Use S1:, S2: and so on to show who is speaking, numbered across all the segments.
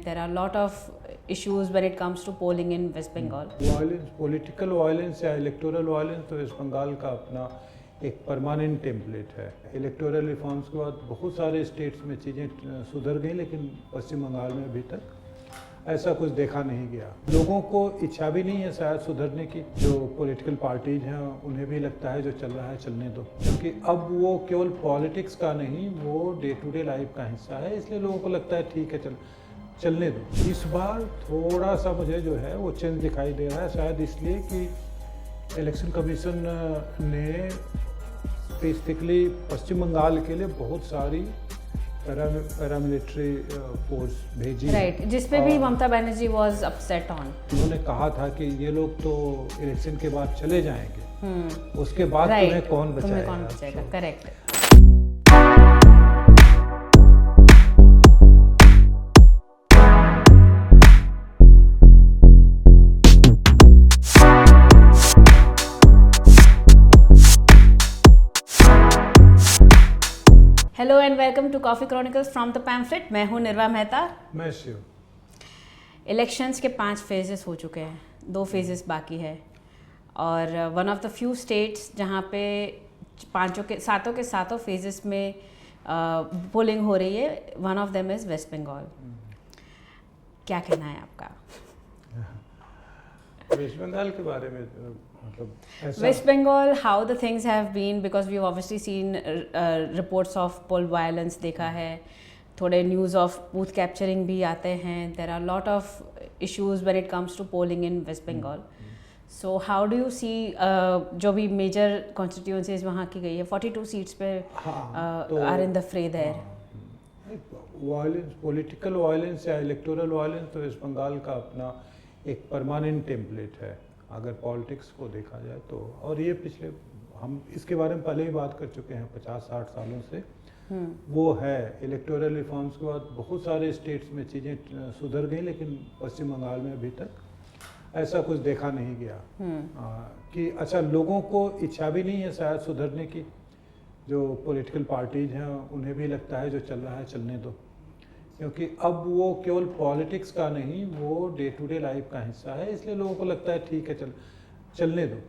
S1: there are a lot of issues when it comes to polling in West Bengal.
S2: Violence, political violence या electoral violence तो waste Bengal का अपना एक permanent template है। Electoral reforms के बाद बहुत सारे स्टेट्स में चीज़ें सुधर गई, लेकिन पश्चिम बंगाल में अभी तक ऐसा कुछ देखा नहीं गया। लोगों को इच्छा भी नहीं है शायद सुधरने की। जो पॉलिटिकल पार्टीज हैं उन्हें भी लगता है जो चल रहा है चलने दो, क्योंकि अब वो केवल पॉलिटिक्स का नहीं, वो डे टू डे लाइफ का हिस्सा है। इसलिए लोगों को लगता है ठीक है चलने दो। इस बार थोड़ा सा मुझे जो है वो चेंज दिखाई दे रहा है, शायद इसलिए कि इलेक्शन कमीशन ने स्पेसिफिकली पश्चिम बंगाल के लिए बहुत सारी पैरामिलिट्री फोर्स भेजी।
S1: राइट, जिसपे भी Mamata Banerjee was upset on.
S2: उन्होंने कहा था कि ये लोग तो इलेक्शन के बाद चले जाएंगे, उसके बाद तुम्हें कौन बचाएगा।
S1: Correct. Hello and welcome to Coffee Chronicles from the Pamphlet. मैं हूं निर्वा मेहता।
S2: मैं शिव।
S1: इलेक्शंस के 5 फेजेस हो चुके हैं, 2 फेजेस बाकी है, और one of the few states जहां पे सातों के सातों फेजेस में पोलिंग हो रही है, one of them is West Bengal. क्या कहना है आपका?
S2: वेस्ट बंगाल के बारे में
S1: West Bengal, how the things have been, because we've obviously seen reports of poll violence देखा है, थोड़े news of booth capturing भी आते हैं. There are a lot of issues when it comes to polling in West Bengal. So how do you see जो भी major constituencies वहाँ की गई है, 42 seats पे are in the fray there.
S2: Violence, political violence या इलेक्टोरल वायलेंस तो waste Bengal का अपना एक परमानेंट टेम्पलेट है अगर पॉलिटिक्स को देखा जाए तो। और ये पिछले हम इसके बारे में पहले ही बात कर चुके हैं 50-60 सालों से वो है। इलेक्टोरल रिफॉर्म्स के बाद बहुत सारे स्टेट्स में चीज़ें सुधर गई, लेकिन पश्चिम बंगाल में अभी तक ऐसा कुछ देखा नहीं गया। कि अच्छा, लोगों को इच्छा भी नहीं है शायद सुधरने की। जो पॉलिटिकल पार्टीज हैं उन्हें भी लगता है जो चल रहा है चलने दो, क्योंकि अब वो केवल पॉलिटिक्स का नहीं, वो डे टू डे लाइफ का हिस्सा है। इसलिए लोगों को लगता है ठीक है चलने दो।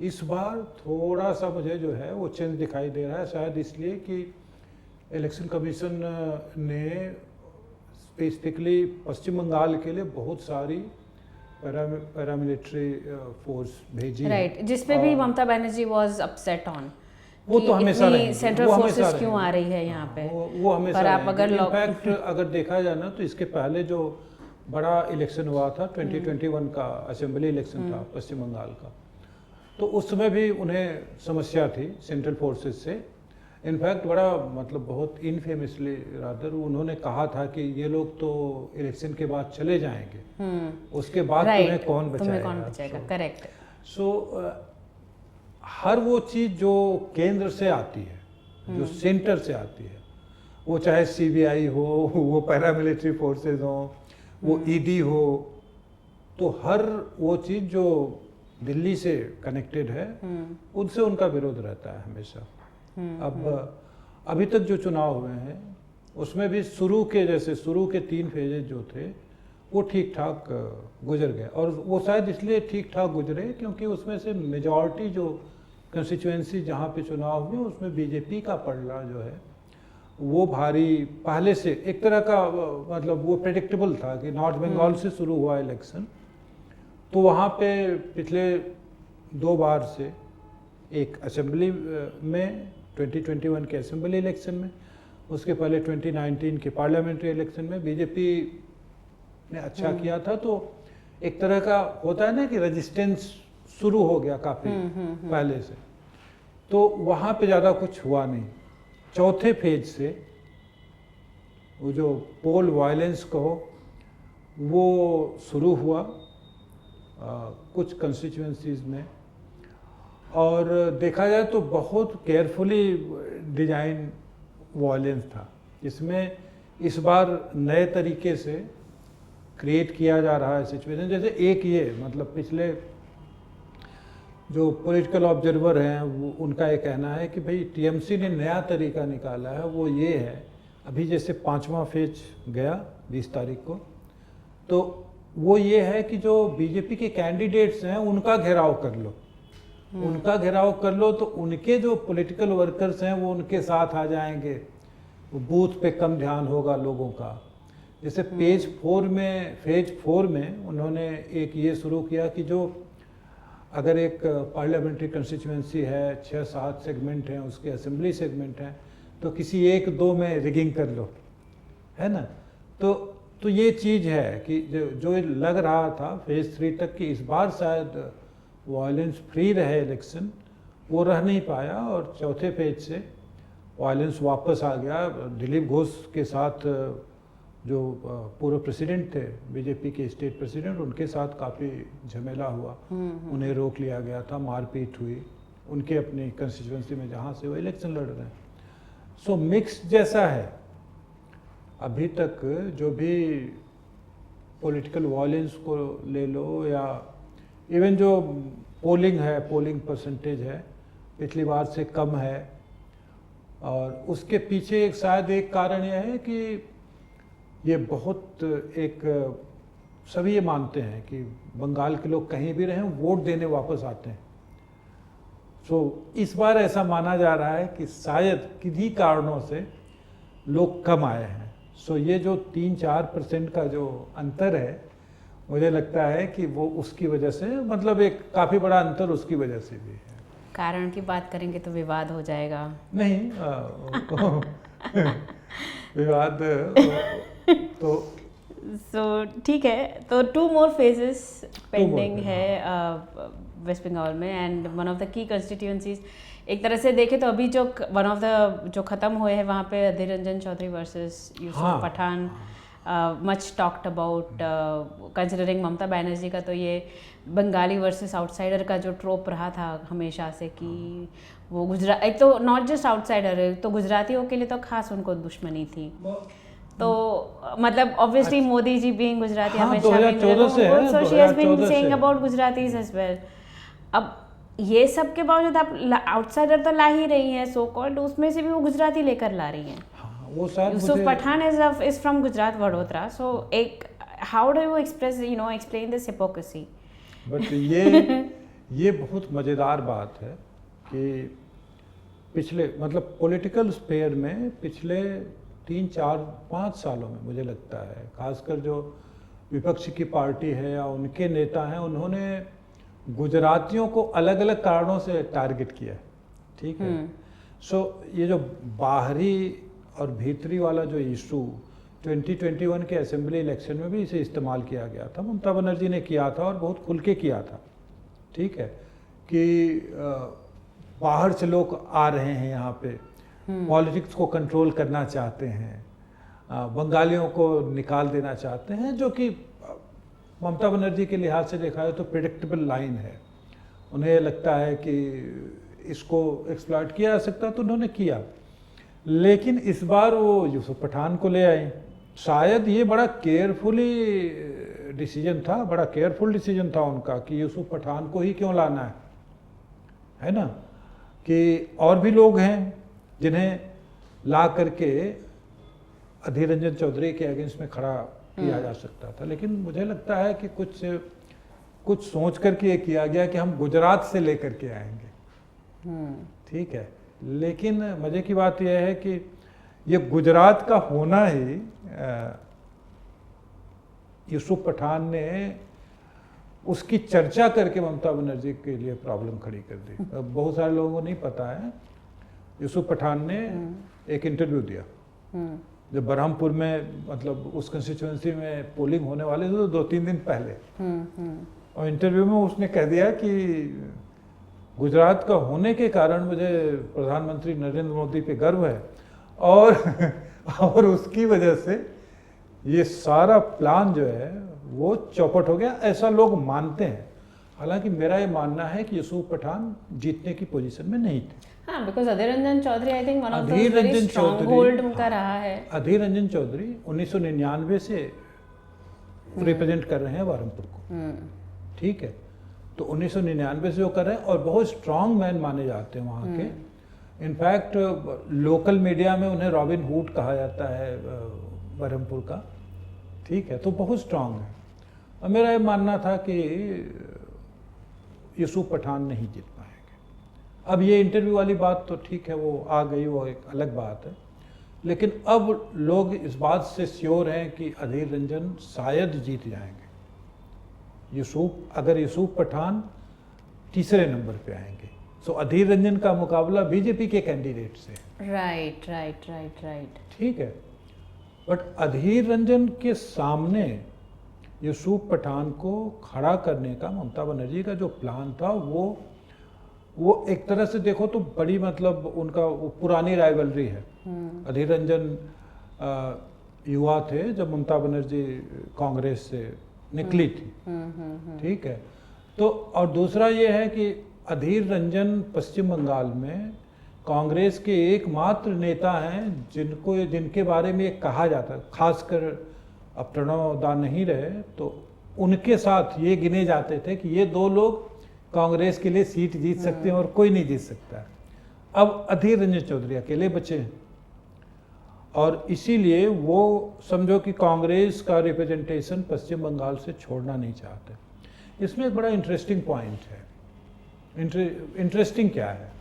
S2: इस बार थोड़ा सा मुझे जो है वो चेंज दिखाई दे रहा है, शायद इसलिए कि इलेक्शन कमीशन ने स्पेसिफिकली पश्चिम बंगाल के लिए बहुत सारी पैरामिलिट्री फोर्स भेजी।
S1: राइट, जिसपे भी Mamata Banerjee was upset on.
S2: वो तो हमेशा रहेंगे,
S1: सेंट्रल फोर्सेस क्यों आ रही है यहाँ पे,
S2: वो हमेशा।
S1: पर आप अगर
S2: इनफैक्ट अगर देखा जाए ना तो इसके पहले जो बड़ा इलेक्शन हुआ था 2021 का असेंबली इलेक्शन था पश्चिम बंगाल का, तो उस समय भी उन्हें समस्या थी सेंट्रल फोर्सेस से। इनफैक्ट बड़ा मतलब बहुत इनफेमसली रादर उन्होंने कहा था कि ये लोग तो इलेक्शन के बाद चले जाएंगे, उसके बाद तुम्हें कौन बचाएगा।
S1: करेक्ट।
S2: सो हर वो चीज़ जो केंद्र से आती है, जो सेंटर से आती है, वो चाहे सीबीआई हो, वो पैरामिलिट्री फोर्सेस हो, वो ईडी हो, तो हर वो चीज़ जो दिल्ली से कनेक्टेड है उनसे उनका विरोध रहता है हमेशा। अब अभी तक जो चुनाव हुए हैं उसमें भी शुरू के 3 फेजेज जो थे वो ठीक ठाक गुजर गए, और वो शायद इसलिए ठीक ठाक गुजरे क्योंकि उसमें से मेजॉरिटी जो कंस्टिट्यूएंसी जहाँ पे चुनाव हुए उसमें बीजेपी का पलड़ा जो है वो भारी पहले से एक तरह का मतलब वो प्रेडिक्टेबल था कि नॉर्थ बंगाल से शुरू हुआ इलेक्शन, तो वहाँ पे पिछले 2 बार से एक असेंबली में 2021 के असेंबली इलेक्शन में, उसके पहले 2019 के पार्लियामेंट्री इलेक्शन में बीजेपी ने अच्छा किया था। तो एक तरह का होता है ना कि रेजिस्टेंस शुरू हो गया काफ़ी पहले से, तो वहाँ पे ज़्यादा कुछ हुआ नहीं। चौथे फेज से वो जो पोल वायलेंस कहो वो शुरू हुआ कुछ कंस्टिट्यूएंसीज में, और देखा जाए तो बहुत केयरफुली डिजाइन वायलेंस था, जिसमें इस बार नए तरीके से क्रिएट किया जा रहा है सिचुएशन। जैसे एक ये मतलब पिछले जो पॉलिटिकल ऑब्जर्वर हैं वो उनका ये कहना है कि भाई टीएमसी ने नया तरीका निकाला है, वो ये है, अभी जैसे 5वां फेज गया 20 तारीख को, तो वो ये है कि जो बीजेपी के कैंडिडेट्स हैं उनका घेराव कर लो, उनका घेराव कर लो, तो उनके जो पॉलिटिकल वर्कर्स हैं वो उनके साथ आ जाएंगे, बूथ पे कम ध्यान होगा लोगों का। जैसे फेज 4 में उन्होंने एक ये शुरू किया कि जो अगर एक पार्लियामेंट्री कंस्टिट्यूएंसी है, 6-7 सेगमेंट हैं, उसके असेंबली सेगमेंट हैं, तो किसी 1-2 में रिगिंग कर लो, है ना। तो ये चीज़ है कि जो लग रहा था फेज 3 तक कि इस बार शायद वायलेंस फ्री रहे इलेक्शन, वो रह नहीं पाया और चौथे फेज से वायलेंस वापस आ गया। दिलीप घोष के साथ जो पूर्व प्रेसिडेंट थे, बीजेपी के स्टेट प्रेसिडेंट, उनके साथ काफ़ी झमेला हुआ, उन्हें रोक लिया गया था, मारपीट हुई उनके अपनी कंस्टिट्यूएंसी में जहाँ से वो इलेक्शन लड़ रहे हैं। सो मिक्स जैसा है अभी तक। जो भी पॉलिटिकल वायलेंस को ले लो या इवन जो पोलिंग परसेंटेज है पिछली बार से कम है, और उसके पीछे शायद एक कारण यह है कि ये बहुत एक सभी ये मानते हैं कि बंगाल के लोग कहीं भी रहें वोट देने वापस आते हैं। सो इस बार ऐसा माना जा रहा है कि शायद किन्हीं कारणों से लोग कम आए हैं। सो ये जो 3-4% का जो अंतर है, मुझे लगता है कि वो उसकी वजह से, मतलब एक काफ़ी बड़ा अंतर उसकी वजह से भी है।
S1: कारण की बात करेंगे तो विवाद हो जाएगा।
S2: नहीं विवाद तो
S1: ठीक है। तो 2 more phases पेंडिंग है वेस्ट बंगाल में, and one of the key constituencies एक तरह से देखें तो अभी जो वन ऑफ द जो ख़त्म हुए हैं वहाँ पे Adhir Ranjan Chowdhury versus Yusuf Pathan, much talked about, considering Mamata Banerjee का तो ये बंगाली वर्सेस आउटसाइडर का जो ट्रोप रहा था हमेशा से कि वो गुजरात, एक तो नॉट जस्ट आउटसाइडर, तो गुजरातियों के लिए तो खास उनको दुश्मनी थी। तो मतलब ऑब्वियसली मोदी जी बीइंग गुजराती हमेशा, so she has been saying about Gujaratis as well. अब ये सब के बावजूद आप आउटसाइडर तो ला ही रही हैं सो कॉल्ड, उसमें से भी वो गुजराती लेकर ला रही हैं।
S2: वो शायद
S1: यूसुफ पठान इज फ्रॉम गुजरात, वडोदरा। सो एक how do you explain this hypocrisy?
S2: But ये बहुत मज़ेदार बात है कि पिछले मतलब पॉलिटिकल स्फेयर में पिछले 3-4-5 सालों में मुझे लगता है, खासकर जो विपक्ष की पार्टी है या उनके नेता हैं, उन्होंने गुजरातियों को अलग अलग कारणों से टारगेट किया है, ठीक है। सो ये जो बाहरी और भीतरी वाला जो इशू 2021 के असेंबली इलेक्शन में भी इसे इस्तेमाल किया गया था, ममता बनर्जी ने किया था और बहुत खुल के किया था, ठीक है, कि बाहर से लोग आ रहे हैं यहाँ पे, पॉलिटिक्स को कंट्रोल करना चाहते हैं, बंगालियों को निकाल देना चाहते हैं, जो कि ममता बनर्जी के लिहाज से देखा है तो प्रेडिक्टेबल लाइन है। उन्हें लगता है कि इसको एक्सप्लॉइट किया जा सकता, तो उन्होंने किया। लेकिन इस बार वो यूसुफ पठान को ले आए। शायद ये बड़ा केयरफुली डिसीजन था, बड़ा केयरफुल डिसीजन था उनका कि यूसुफ पठान को ही क्यों लाना है ना, कि और भी लोग हैं जिन्हें ला करके अधीर रंजन चौधरी के अगेंस्ट में खड़ा किया जा सकता था। लेकिन मुझे लगता है कि कुछ सोच करके ये किया गया कि हम गुजरात से लेकर के आएंगे, ठीक है। लेकिन मज़े की बात यह है कि ये गुजरात का होना ही यूसुफ पठान ने उसकी चर्चा करके ममता बनर्जी के लिए प्रॉब्लम खड़ी कर दी। अब बहुत सारे लोगों को नहीं पता है, यूसुफ पठान ने एक इंटरव्यू दिया जब बरहमपुर में, मतलब उस कंस्टिट्यूएंसी में पोलिंग होने वाले थे तो 2-3 दिन पहले, और इंटरव्यू में उसने कह दिया कि गुजरात का होने के कारण मुझे प्रधानमंत्री नरेंद्र मोदी पे गर्व है, और उसकी वजह से ये सारा प्लान जो है वो चौपट हो गया, ऐसा लोग मानते हैं। हालांकि मेरा ये मानना है कि यूसुफ पठान जीतने की पोजीशन में नहीं थे।
S1: हाँ, because Adhir Ranjan Chowdhury I think one of the very strong hold उनका रहा है।
S2: अधीर रंजन चौधरी 1999 से रिप्रेजेंट कर रहे हैं बरहमपुर को, ठीक है। तो 1999 से वो कर रहे हैं और बहुत स्ट्रांग मैन माने जाते हैं वहाँ के। इनफैक्ट लोकल मीडिया में उन्हें रॉबिन हुड कहा जाता है बरहमपुर का, ठीक है। तो बहुत स्ट्रांग है। और मेरा ये मानना था कि यूसुफ पठान नहीं जीत पाएंगे। अब ये इंटरव्यू वाली बात तो ठीक है, वो आ गई, वो एक अलग बात है, लेकिन अब लोग इस बात से श्योर हैं कि अधीर रंजन शायद जीत जाएंगे। अगर यूसुफ पठान तीसरे नंबर पे आएंगे, सो अधीर रंजन का मुकाबला बीजेपी के कैंडिडेट से है।
S1: राइट।
S2: ठीक है, बट अधीर रंजन के सामने यूसुफ पठान को खड़ा करने का ममता बनर्जी का जो प्लान था, वो एक तरह से देखो तो बड़ी मतलब उनका वो पुरानी राइवलरी है। अधीर रंजन युवा थे जब ममता बनर्जी कांग्रेस से निकली थी। ठीक है, तो और दूसरा ये है कि अधीर रंजन पश्चिम बंगाल में कांग्रेस के एकमात्र नेता हैं जिनके बारे में कहा जाता है, खासकर अब प्रणव दा नहीं रहे तो उनके साथ ये गिने जाते थे कि ये दो लोग कांग्रेस के लिए सीट जीत सकते हैं और कोई नहीं जीत सकता है। अब अधीर रंजन चौधरी अकेले बचे हैं और इसीलिए वो समझो कि कांग्रेस का रिप्रेजेंटेशन पश्चिम बंगाल से छोड़ना नहीं चाहते। इसमें एक बड़ा इंटरेस्टिंग पॉइंट है। इंटरेस्टिंग क्या है,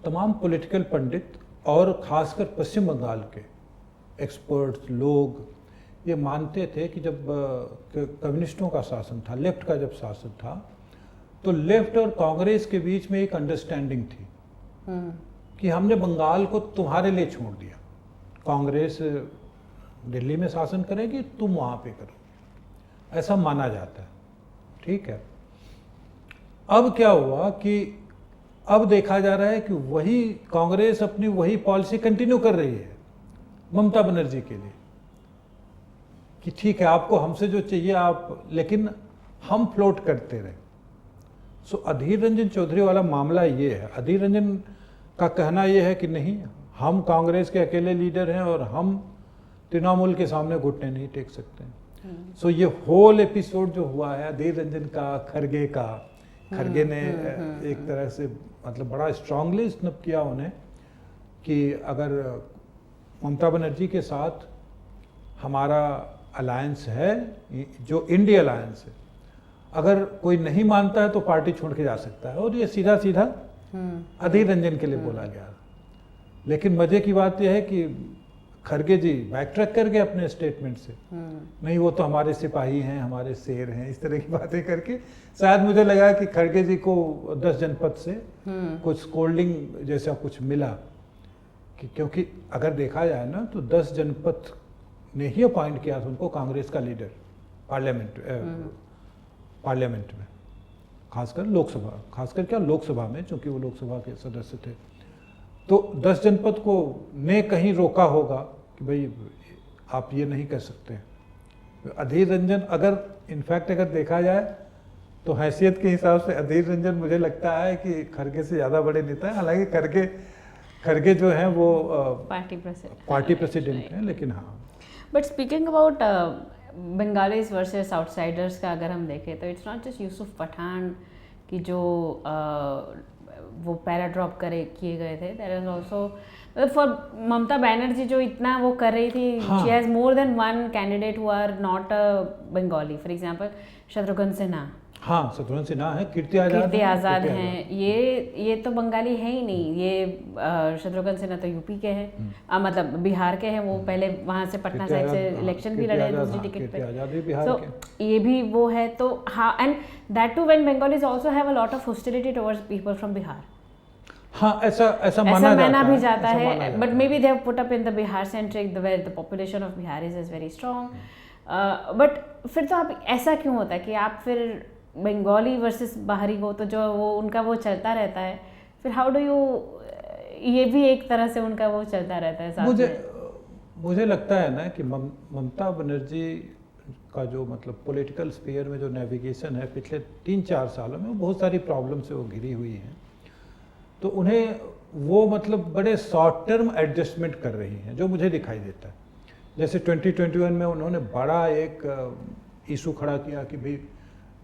S2: तमाम पॉलिटिकल पंडित और खासकर पश्चिम बंगाल के एक्सपर्ट्स लोग ये मानते थे कि जब कम्युनिस्टों का शासन था, लेफ्ट का जब शासन था, तो लेफ्ट और कांग्रेस के बीच में एक अंडरस्टैंडिंग थी कि हमने बंगाल को तुम्हारे लिए छोड़ दिया, कांग्रेस दिल्ली में शासन करेगी, तुम वहाँ पे करो, ऐसा माना जाता है। ठीक है, अब क्या हुआ कि अब देखा जा रहा है कि वही कांग्रेस अपनी वही पॉलिसी कंटिन्यू कर रही है ममता बनर्जी के लिए कि ठीक है आपको हमसे जो चाहिए आप, लेकिन हम फ्लोट करते रहे। सो अधीर रंजन चौधरी वाला मामला ये है। अधीर रंजन का कहना ये है कि नहीं, हम कांग्रेस के अकेले लीडर हैं और हम तृणमूल के सामने घुटने नहीं टेक सकते। सो ये होल एपिसोड जो हुआ है अधीर रंजन का, खरगे ने एक तरह से मतलब बड़ा स्ट्रांगली स्नप किया उन्हें कि अगर ममता बनर्जी के साथ हमारा अलायंस है, जो इंडिया अलायंस है, अगर कोई नहीं मानता है तो पार्टी छोड़ के जा सकता है। और ये सीधा सीधा अधीर रंजन के लिए बोला गया। लेकिन मजे की बात यह है कि खरगे जी बैक ट्रैक कर गए अपने स्टेटमेंट से, नहीं वो तो हमारे सिपाही हैं, हमारे शेर हैं, इस तरह की बातें करके शायद मुझे लगा कि खरगे जी को 10 जनपद से कुछ स्कोल्डिंग जैसा कुछ मिला कि क्योंकि अगर देखा जाए ना तो 10 जनपद ने ही अपॉइंट किया था उनको कांग्रेस का लीडर पार्लियामेंट में, खासकर लोकसभा, खासकर क्या लोकसभा में, चूंकि वो लोकसभा के सदस्य थे। तो 10 जनपद को ने कहीं रोका होगा कि भाई आप ये नहीं कर सकते। अधीर रंजन अगर इनफैक्ट अगर देखा जाए तो हैसियत के हिसाब से अधीर रंजन मुझे लगता है कि खरगे से ज़्यादा बड़े नेता हैं। हालांकि खरगे जो हैं वो पार्टी प्रेसिडेंट हैं, लेकिन हाँ।
S1: But speaking about Bengalis versus outsiders का अगर हम देखें तो it's not just Yusuf Pathan की जो वो पैराड्रॉप किए गए थे, there is also for Mamata Banerjee जो इतना वो कर रही थी, she has more than one candidate who are not Bengali. For example Shatrughan Sinha,
S2: हाँ शत्रुघ्न सिन्हा है, कीर्ति आज़ाद हैं, ये तो बंगाली है ही नहीं। ये शत्रुघ्न सिन्हा तो यूपी के हैं, मतलब बिहार के हैं, वो पहले वहाँ से पटना साइड से इलेक्शन भी लड़े दूसरी टिकट पे, तो ये भी वो है। तो हाँ, and that too when Bengalis also have a lot of hostility towards people from Bihar. हाँ, ऐसा माना
S1: भी जाता है, but maybe they have put up in the Bihar centric where the population of Bihar is very strong. But फिर तो आप ऐसा क्यों होता है कि आप फिर बंगाली वर्सेस बाहरी हो तो जो वो उनका वो चलता रहता है, फिर हाउ डू यू, ये भी एक तरह से उनका वो चलता रहता है साथ
S2: मुझे लगता है ना कि ममता बनर्जी का जो मतलब पॉलिटिकल स्फीयर में जो नेविगेशन है पिछले 3-4 सालों में, बहुत सारी प्रॉब्लम से वो घिरी हुई हैं। तो उन्हें वो मतलब बड़े शॉर्ट टर्म एडजस्टमेंट कर रही हैं, जो मुझे दिखाई देता है। जैसे 2021 में उन्होंने बड़ा एक इशू खड़ा किया कि भाई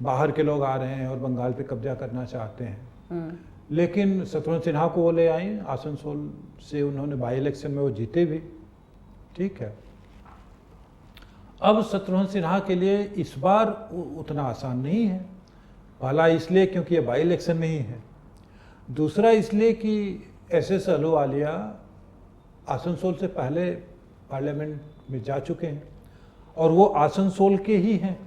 S2: बाहर के लोग आ रहे हैं और बंगाल पे कब्जा करना चाहते हैं, लेकिन शत्रुघ्न सिन्हा को वो ले आई, आसनसोल से उन्होंने बाई इलेक्शन में वो जीते भी। ठीक है, अब शत्रुघ्न सिन्हा के लिए इस बार उतना आसान नहीं है। पहला इसलिए क्योंकि ये बाई इलेक्शन नहीं है, दूसरा इसलिए कि एस अहलूवालिया आसनसोल से पहले पार्लियामेंट में जा चुके हैं और वो आसनसोल के ही हैं।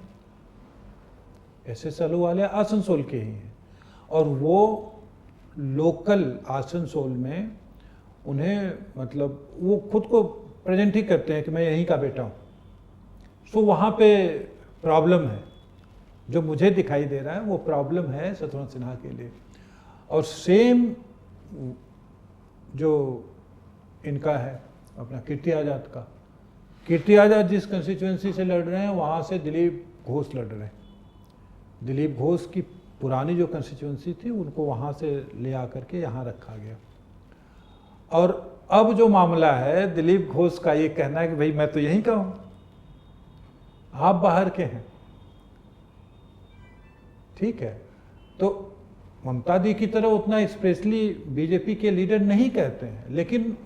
S2: एस अहलूवालिया आसनसोल के ही हैं और वो लोकल आसनसोल में उन्हें मतलब वो खुद को प्रेजेंट ही करते हैं कि मैं यहीं का बेटा हूँ। सो वहाँ पे प्रॉब्लम है, जो मुझे दिखाई दे रहा है वो प्रॉब्लम है शत्रुघ्न सिन्हा के लिए। और सेम जो इनका है अपना कीर्ति आज़ाद का, कीर्ति आज़ाद जिस कंस्टिट्यूएंसी से लड़ रहे हैं वहाँ से दिलीप घोष लड़ रहे हैं। दिलीप घोष की पुरानी जो कंस्टिट्यूएंसी थी उनको वहाँ से ले आकर के यहाँ रखा गया। और अब जो मामला है दिलीप घोष का ये कहना है कि भाई मैं तो यहीं का हूँ, आप बाहर के हैं। ठीक है, तो ममता दी की तरह उतना एक्सप्रेसली बीजेपी के लीडर नहीं कहते हैं, लेकिन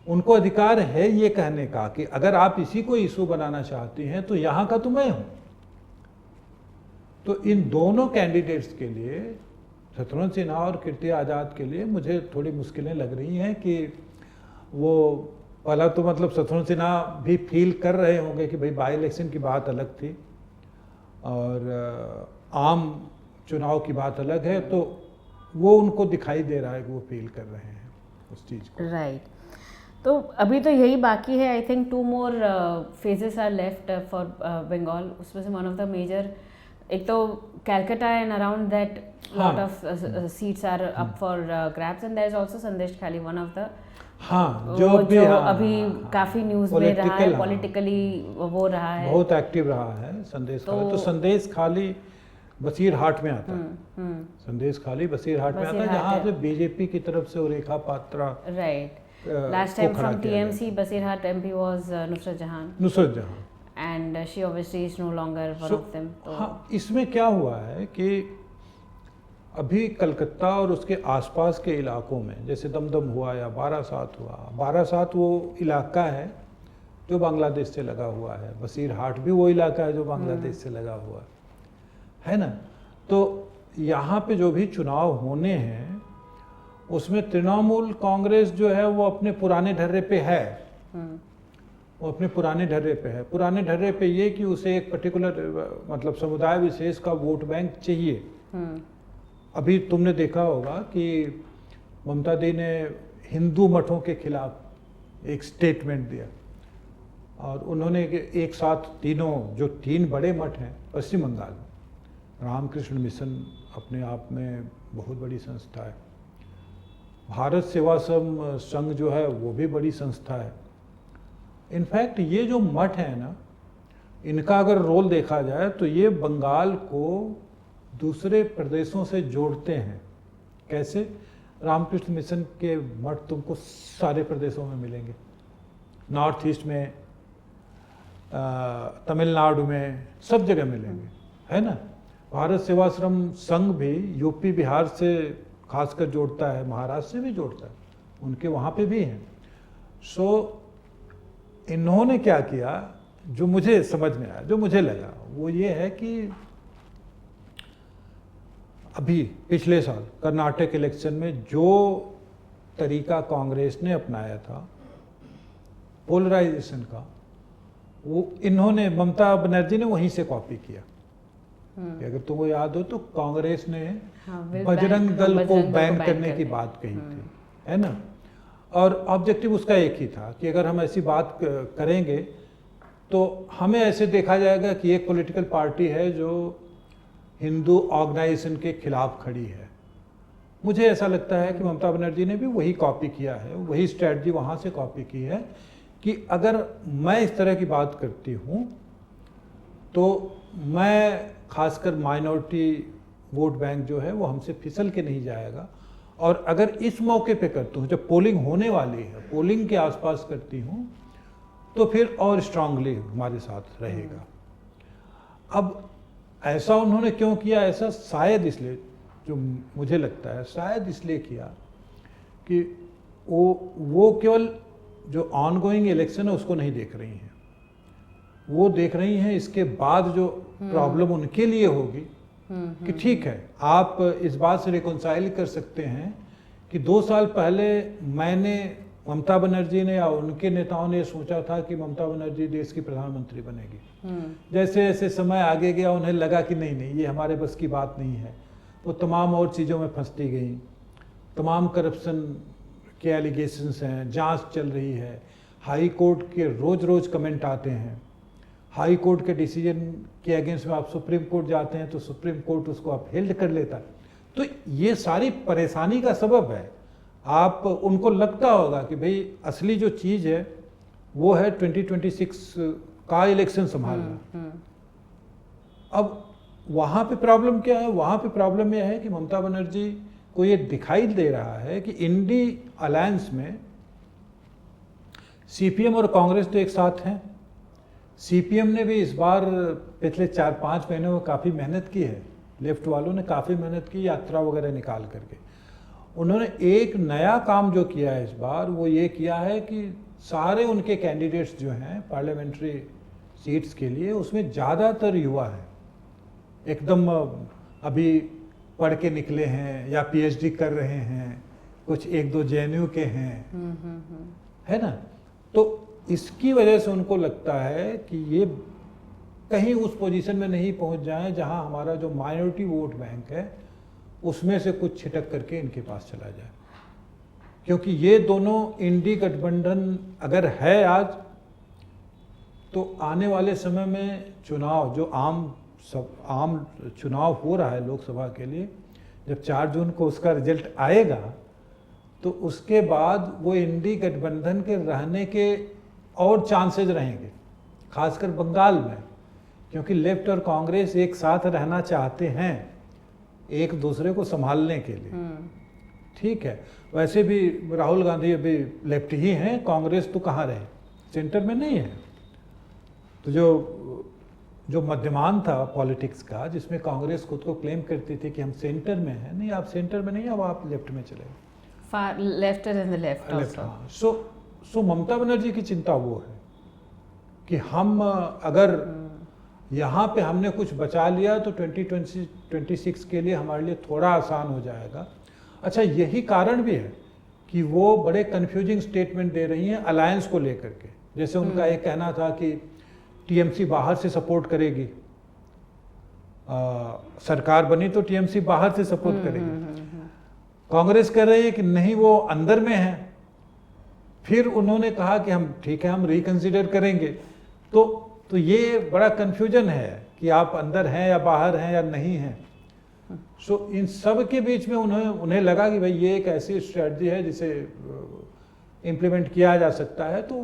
S2: उनको अधिकार है ये कहने का कि अगर आप इसी को इशू बनाना चाहती हैं तो यहाँ का तो मैं हूँ। तो इन दोनों कैंडिडेट्स के लिए, शत्रुघ्न सिन्हा और कीर्ति आज़ाद के लिए मुझे थोड़ी मुश्किलें लग रही हैं कि वो पहला तो मतलब शत्रुघ्न सिन्हा भी फील कर रहे होंगे कि भाई बाई इलेक्शन की बात अलग थी और आम चुनाव की बात अलग है, तो वो उनको दिखाई दे रहा है कि वो फील कर रहे हैं उस चीज़ को।
S1: राइट तो अभी तो यही बाकी है। I think 2 more phases are left for Bengal. उसमें से वन ऑफ द मेजर, एक तो Calcutta and around that lot of seats are up for grabs and there is also Sandeshkhali, one of the
S2: जो
S1: अभी काफी न्यूज में रहा है, पॉलिटिकली वो रहा है,
S2: बहुत एक्टिव रहा है संदेश खाली। तो संदेश खाली बसीरहाट में आता है, संदेश खाली बसीरहाट में आता है, जहाँ से बीजेपी की तरफ से Rekha Patra,
S1: right, last time from TMC Basirhat MP was Nusrat Jahan and she obviously is no longer one of them.
S2: हाँ, इसमें क्या हुआ है कि अभी कलकत्ता और उसके आसपास के इलाकों में जैसे दमदम हुआ या बारासात हुआ, बारासात वो इलाका है जो बांग्लादेश से लगा हुआ है, बसीरहाट भी वो इलाका है जो बांग्लादेश से लगा हुआ है ना। तो यहाँ पे जो भी चुनाव होने हैं उसमें तृणमूल कांग्रेस जो है वो अपने पुराने ढर्रे पे है, वो अपने पुराने ढर्रे पे है। पुराने ढर्रे पे ये कि उसे एक पर्टिकुलर मतलब समुदाय विशेष का वोट बैंक चाहिए। अभी तुमने देखा होगा कि ममता दी ने हिंदू मठों के खिलाफ एक स्टेटमेंट दिया और उन्होंने एक साथ तीनों जो 3 बड़े मठ हैं पश्चिम बंगाल में, रामकृष्ण मिशन अपने आप में बहुत बड़ी संस्था है, भारत सेवाश्रम संघ जो है वो भी बड़ी संस्था है। इनफैक्ट ये जो मठ है ना, इनका अगर रोल देखा जाए तो ये बंगाल को दूसरे प्रदेशों से जोड़ते हैं। कैसे? रामकृष्ण मिशन के मठ तुमको सारे प्रदेशों में मिलेंगे, नॉर्थ ईस्ट में, तमिलनाडु में, सब जगह मिलेंगे, है ना। भारत सेवाश्रम संघ भी यूपी बिहार से खासकर जोड़ता है, महाराष्ट्र से भी जोड़ता है, उनके वहाँ पे भी हैं। सो इन्होंने क्या किया, जो मुझे समझ में आया, जो मुझे लगा वो ये है कि अभी पिछले साल कर्नाटक इलेक्शन में जो तरीका कांग्रेस ने अपनाया था पोलराइजेशन का, वो इन्होंने, ममता बनर्जी ने वहीं से कॉपी किया। अगर तुमको याद हो तो कांग्रेस ने बजरंग दल को बैन करने की बात कही थी, है ना। और ऑब्जेक्टिव उसका एक ही था कि अगर हम ऐसी बात करेंगे तो हमें ऐसे देखा जाएगा कि एक पॉलिटिकल पार्टी है जो हिंदू ऑर्गेनाइजेशन के खिलाफ खड़ी है। मुझे ऐसा लगता है कि ममता बनर्जी ने भी वही कॉपी किया है, वही स्ट्रैटजी वहाँ से कॉपी की है कि अगर मैं इस तरह की बात करती हूँ तो मैं खासकर माइनॉरिटी वोट बैंक जो है वो हमसे फिसल के नहीं जाएगा, और अगर इस मौके पे करती हूँ जब पोलिंग होने वाली है, पोलिंग के आसपास करती हूँ तो फिर और स्ट्रांगली हमारे साथ रहेगा। अब ऐसा उन्होंने क्यों किया? ऐसा शायद इसलिए, जो मुझे लगता है शायद इसलिए किया कि वो केवल जो ऑन गोइंग इलेक्शन है उसको नहीं देख रही हैं, वो देख रही हैं इसके बाद जो प्रॉब्लम उनके लिए होगी कि ठीक है, आप इस बात से रिकॉन्साइल कर सकते हैं कि 2 साल पहले मैंने, ममता बनर्जी ने या उनके नेताओं ने सोचा था कि ममता बनर्जी देश की प्रधानमंत्री बनेगी। जैसे जैसे समय आगे गया उन्हें लगा कि नहीं ये हमारे बस की बात नहीं है। वो तमाम और चीज़ों में फंसती गई, तमाम करप्शन के एलिगेशंस हैं, जांच चल रही है, हाई कोर्ट के रोज़ रोज़ कमेंट आते हैं, हाई कोर्ट के डिसीजन के अगेंस्ट में आप सुप्रीम कोर्ट जाते हैं तो सुप्रीम कोर्ट उसको अपहेल्ड कर लेता है। तो ये सारी परेशानी का सबब है। आप उनको लगता होगा कि भाई असली जो चीज़ है वो है 2026 का इलेक्शन संभालना। अब वहाँ पे प्रॉब्लम क्या है? वहाँ पे प्रॉब्लम यह है कि ममता बनर्जी को ये दिखाई दे रहा है कि इंडी अलायंस में सीपीएम और कांग्रेस तो एक साथ हैं। सीपीएम ने भी इस बार पिछले 4-5 महीनों में काफ़ी मेहनत की है, लेफ्ट वालों ने काफ़ी मेहनत की, यात्रा वगैरह निकाल करके। उन्होंने एक नया काम जो किया है इस बार, वो ये किया है कि सारे उनके कैंडिडेट्स जो हैं पार्लियामेंट्री सीट्स के लिए, उसमें ज़्यादातर युवा हैं, एकदम अभी पढ़ के निकले हैं या पीएचडी कर रहे हैं, कुछ 1-2 जेएनयू के हैं, है ना। तो इसकी वजह से उनको लगता है कि ये कहीं उस पोजीशन में नहीं पहुंच जाए जहां हमारा जो माइनॉरिटी वोट बैंक है उसमें से कुछ छिटक करके इनके पास चला जाए। क्योंकि ये दोनों इंडी गठबंधन अगर है आज, तो आने वाले समय में चुनाव जो आम चुनाव हो रहा है लोकसभा के लिए, जब 4 जून को उसका रिजल्ट आएगा तो उसके बाद वो इंडी गठबंधन के रहने के और चांसेस रहेंगे, खासकर बंगाल में, क्योंकि लेफ्ट और कांग्रेस एक साथ रहना चाहते हैं एक दूसरे को संभालने के लिए। ठीक है, वैसे भी राहुल गांधी अभी लेफ्ट ही हैं, कांग्रेस तो कहाँ रहे, सेंटर में नहीं है। तो जो मध्यमान था पॉलिटिक्स का, जिसमें कांग्रेस खुद को क्लेम करती थी कि हम सेंटर में हैं, नहीं आप सेंटर में नहीं, अब आप लेफ्ट में चले,
S1: far left in the left also.
S2: सो ममता बनर्जी की चिंता वो है कि हम अगर यहाँ पे हमने कुछ बचा लिया तो 2026 के लिए हमारे लिए थोड़ा आसान हो जाएगा। अच्छा, यही कारण भी है कि वो बड़े कंफ्यूजिंग स्टेटमेंट दे रही हैं अलायंस को लेकर के। जैसे उनका एक कहना था कि टीएमसी बाहर से सपोर्ट करेगी, सरकार बनी तो टीएमसी बाहर से सपोर्ट करेगी। कांग्रेस कह रही है कि नहीं, वो अंदर में है। फिर उन्होंने कहा कि हम ठीक है, हम रिकंसिडर करेंगे। तो ये बड़ा कन्फ्यूजन है कि आप अंदर हैं या बाहर हैं या नहीं हैं। सो इन सब के बीच में उन्हें लगा कि भाई ये एक ऐसी स्ट्रेटजी है जिसे इम्प्लीमेंट किया जा सकता है। तो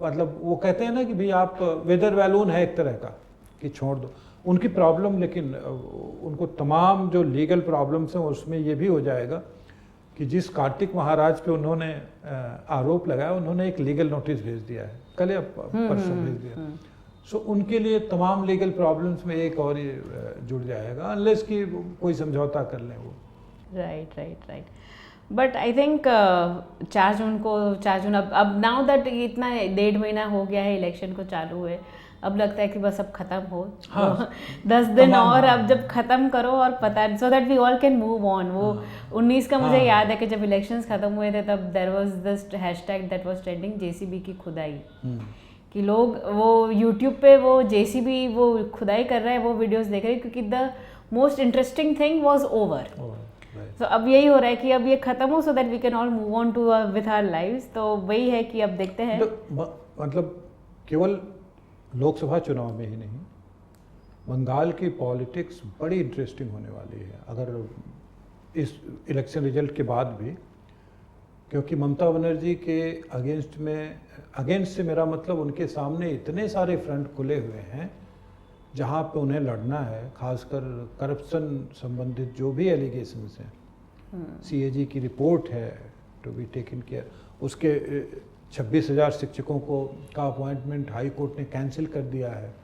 S2: मतलब वो कहते हैं ना कि भाई आप वेदर बैलून है एक तरह का कि छोड़ दो उनकी प्रॉब्लम। लेकिन उनको तमाम जो लीगल प्रॉब्लम्स हैं उसमें ये भी हो जाएगा कि जिस कार्तिक महाराज पे उन्होंने आरोप लगाया, उन्होंने एक लीगल नोटिस भेज दिया है, कल या परसों भेज दिया। सो उनके लिए तमाम लीगल प्रॉब्लम्स में एक और ये जुड़ जाएगा, अनलेस कि कोई समझौता कर लें वो।
S1: राइट। बट आई थिंक 4 जून अब नाउ दैट इतना 1.5 महीना हो गया है इलेक्शन को चालू हुए, अब लगता है कि बस अब खत्म हो।
S2: हाँ,
S1: 10 दिन और अब जब खत्म करो और पता, so that we all can move on. वो 19 का मुझे याद है कि जब इलेक्शंस खत्म हुए थे तब there was this hashtag that was trending, JCB की खुदाई, कि लोग वो यूट्यूब पे वो जेसीबी वो खुदाई कर रहे हैं, वो वीडियोस देख रहे हैं, क्योंकि the most interesting thing was over. तो अब यही हो रहा है कि अब ये खत्म हो, so that we can all move on to with our lives. तो वही है कि अब देखते हैं।
S2: मतलब केवल लोकसभा चुनाव में ही नहीं, बंगाल की पॉलिटिक्स बड़ी इंटरेस्टिंग होने वाली है अगर इस इलेक्शन रिजल्ट के बाद भी, क्योंकि ममता बनर्जी के अगेंस्ट से मेरा मतलब उनके सामने इतने सारे फ्रंट खुले हुए हैं जहाँ पे उन्हें लड़ना है, खासकर करप्शन संबंधित जो भी एलिगेशंस हैं। सीएजी की रिपोर्ट है टू बी टेकन केयर, उसके 26,000 शिक्षकों का अपॉइंटमेंट हाई कोर्ट ने कैंसिल कर दिया है।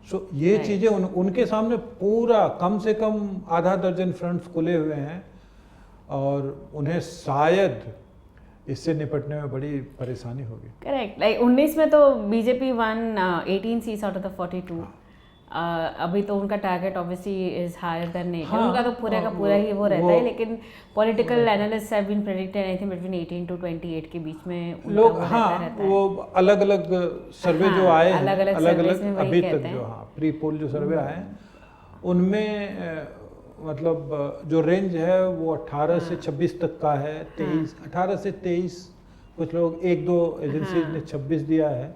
S2: सो ये चीज़ें उनके सामने पूरा कम से कम आधा दर्जन फ्रंट्स खुले हुए हैं और उन्हें शायद इससे निपटने में बड़ी परेशानी होगी।
S1: करेक्ट, लाइक 19 में तो BJP won 18 seats out of the 42। अभी तो उनका target obviously is higher than 8। उनका तो पूरा का पूरा ही वो रहता है, लेकिन political analyst have been predicted I think between 18 to 28 के बीच में उनका
S2: लोग,
S1: वो
S2: हाँ,
S1: रहता है।
S2: वो अलग अलग सर्वे जो आए हैं,
S1: अलग-अलग
S2: अलग
S1: सर्वेस में
S2: अलग
S1: वही
S2: अभी
S1: कहते
S2: तक
S1: हैं।
S2: जो, हाँ, प्री पोल जो सर्वे आए हैं उनमें मतलब जो रेंज है वो 18 से 26 तक का है, 18 से 23, कुछ लोग एक दो एजेंसीज ने 26 दिया है।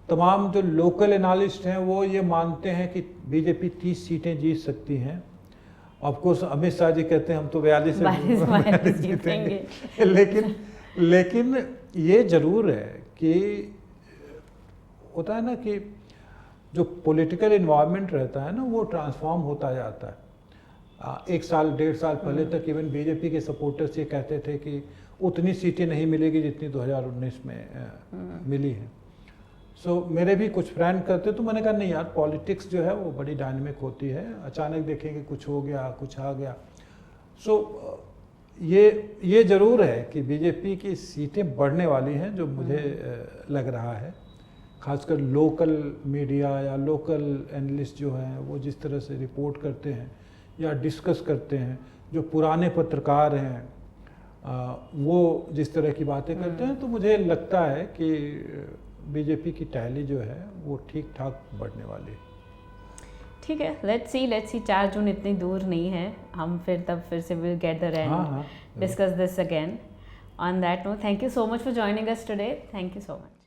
S2: तमाम जो लोकल एनालिस्ट हैं वो ये मानते हैं कि बीजेपी 30 सीटें जीत सकती हैं। ऑफकोर्स अमित शाह जी कहते हैं हम तो 42 जीतेंगे लेकिन ये जरूर है कि होता है ना कि जो पॉलिटिकल इन्वायरमेंट रहता है ना वो ट्रांसफॉर्म होता जाता है। 1 साल 1.5 साल पहले तक इवन बीजेपी के सपोर्टर्स ये कहते थे कि उतनी सीटें नहीं मिलेगी जितनी 2019 में मिली हैं। सो मेरे भी कुछ फ्रेंड करते, तो मैंने कहा नहीं यार, पॉलिटिक्स जो है वो बड़ी डायनेमिक होती है, अचानक देखेंगे कुछ हो गया, कुछ आ गया। सो ये ज़रूर है कि बीजेपी की सीटें बढ़ने वाली हैं, जो मुझे लग रहा है। खासकर लोकल मीडिया या लोकल एनालिस्ट जो हैं वो जिस तरह से रिपोर्ट करते हैं या डिस्कस करते हैं, जो पुराने पत्रकार हैं वो जिस तरह की बातें करते हैं, तो मुझे लगता है कि बीजेपी की टहली जो है वो ठीक ठाक बढ़ने वाली है।
S1: ठीक है, लेट्स सी 4 जून इतनी दूर नहीं है, हम फिर से will get the end discuss this again. On that note, thank you so much for joining us today. Thank you so much.